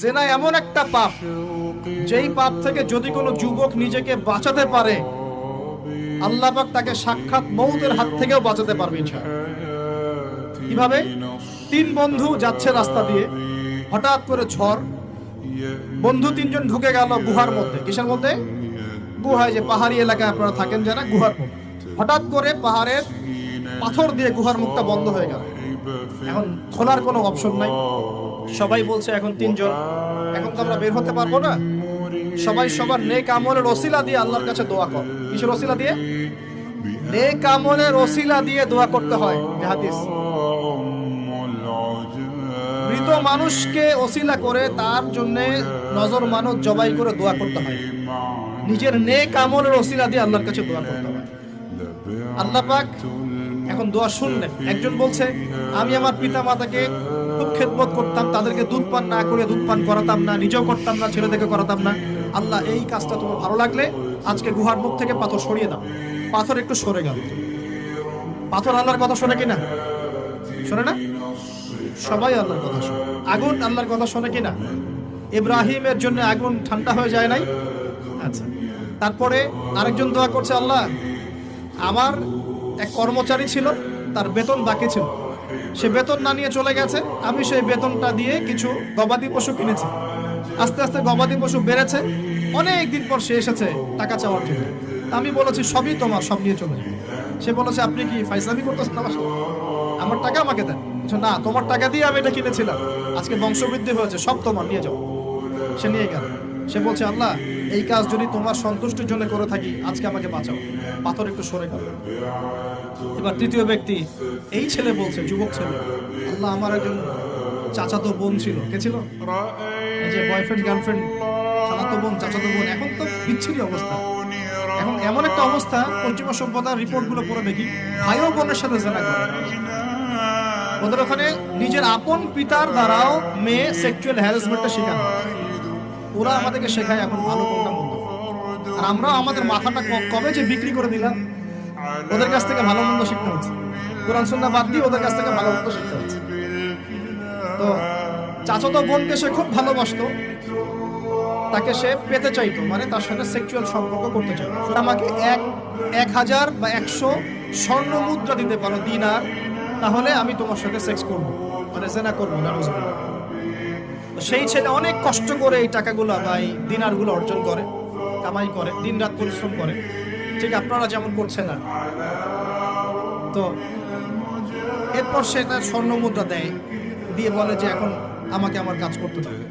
জেনা এমন একটা পাপ, যেই পাপ থেকে যদি কোনো যুবক নিজেকে বাঁচাতে পারে, আল্লাহ পাক তাকে সাক্ষাৎ মউতের হাত থেকেও বাঁচাতে পারবে ইনশাআল্লাহ। কিভাবে? তিন বন্ধু যাচ্ছে রাস্তা দিয়ে, হঠাৎ করে ঝড়, বন্ধু তিনজন ঢুকে গেল গুহার মধ্যে। কিসের মধ্যে? গুহায়, যে পাহাড়ি এলাকায় আপনারা থাকেন যারা, গুহার মধ্যে। হঠাৎ করে পাহাড়ের পাথর দিয়ে গুহার মুখটা বন্ধ হয়ে গেল। এখন খোলার কোনো অপশন নাই। সবাই বলছে এখন তিনজন, এখন তো আমরা বের হতে পারবো না। সবাই সবার নেক আমলের ওসিলা দিয়ে আল্লাহর কাছে দোয়া কর। কিসের ওসিলা দিয়ে? নেক আমলের ওসিলা দিয়ে দোয়া করতে হয়। হাদিস, মৃত মানুষকে ওসিলা করে তার জন্য নজর মানত জবাই করে দোয়া করতে হয়। নিজের নেক আমলের ওসিলা দিয়ে আল্লাহর কাছে দোয়া করতে হয়। আল্লাহ পাক এখন দোয়া শুনলেন। একজন বলছে, আমি আমার পিতা মাতাকে খুব খেদমত করতাম, তাদেরকে দুধ পান না করে দুধ পান করাতাম না, নিজেও করতাম না, ছেলেদেরকে করাতাম না। আল্লাহ, এই কাজটা তোমার ভালো লাগলে আজকে গুহার মুখ থেকে পাথর সরিয়ে দাও। পাথর একটু সরে গেল। পাথর আল্লাহর কথা শোনে কিনা? শোনে না? সবাই আল্লাহর কথা শোনে। আগুন আল্লাহর কথা শোনে কিনা? ইব্রাহিমের জন্য আগুন ঠান্ডা হয়ে যায় নাই? আচ্ছা, তারপরে আরেকজন দোয়া করছে, আল্লাহ, আমার এক কর্মচারী ছিল, তার বেতন বাকি ছিল, সে বেতন না নিয়ে চলে গেছে, আমি সেই বেতনটা দিয়ে কিছু গবাদি পশু কিনেছি। আস্তে আস্তে গবাদি পশু বেড়েছে, অনেক দিন পর সে এসেছে টাকা চাওয়ার জন্য। আমি বলেছি সবই তোমার, সব নিয়ে চলে যাবে। সে বলেছে, আপনি কি ফাইজলামি করতেছেন আমার সাথে? আমার টাকা আমাকে দেন। না, তোমার টাকা দিয়ে আমি এটা কিনেছিলাম, আজকে বংশবৃদ্ধি হয়েছে, সব তোমার, নিয়ে যাও। সে নিয়ে গেল। সে বলছে, আল্লাহ, এই কাজ যদি তোমার সন্তুষ্টির জন্য করে থাকি, আজকে আমাকে বাঁচাও। পাথর একটু সরে গেল। এবার তৃতীয় ব্যক্তি, এই ছেলে বলছে, যুবক ছেলে, আল্লাহ, আমার একজন চাচাতো বোন ছিল। কে ছিল? এই যে বয়ফ্রেন্ড গার্লফ্রেন্ড, খালাতো বোন, চাচাতো বোন। এখন তো বিচ্ছিরি অবস্থা। এখন এমন একটা অবস্থা, পশ্চিমা সভ্যতার রিপোর্টগুলো পড়ে দেখি, ভাইও বোনের সাথে জেনা করে। ওদের ওখানে নিজের আপন পিতার দ্বারাও মেয়ে সেক্সুয়াল হ্যারাসমেন্টের শিকার হয়। ওরা আমাদেরকে শেখায় এখন ভালো কোনটা মন্দ, আর আমরাও আমাদের মাথাটা কবে যে বিক্রি করে দিলাম। ওদের কাছ থেকে ভালো মন্দ শিখতে হচ্ছে, কোরআন সুন্নাহ বাদ দিয়ে ওদের কাছ থেকে ভালো মন্দ শিখতে হচ্ছে। তো চাচাতো বোনকে সে খুব ভালোবাসতো, তাকে সে পেতে চাইতো, মানে তার সাথে সেক্সুয়াল সম্পর্ক করতে চাইতো। আমাকে 1000 বা 100 স্বর্ণ মুদ্রা দিতে পারো, দিনার, তাহলে আমি তোমার সাথে সেক্স করবো, মানে জেনা করবো না। সেই ছেলে অনেক কষ্ট করে এই টাকাগুলো বা এই দিনারগুলো অর্জন করে, কামাই করে, দিন রাত পরিশ্রম করে, ঠিক আপনারা যেমন করছেন না। তো এরপর সে তার স্বর্ণ মুদ্রা দেয়, দিয়ে বলে যে এখন আমাকে আমার কাজ করতে হবে।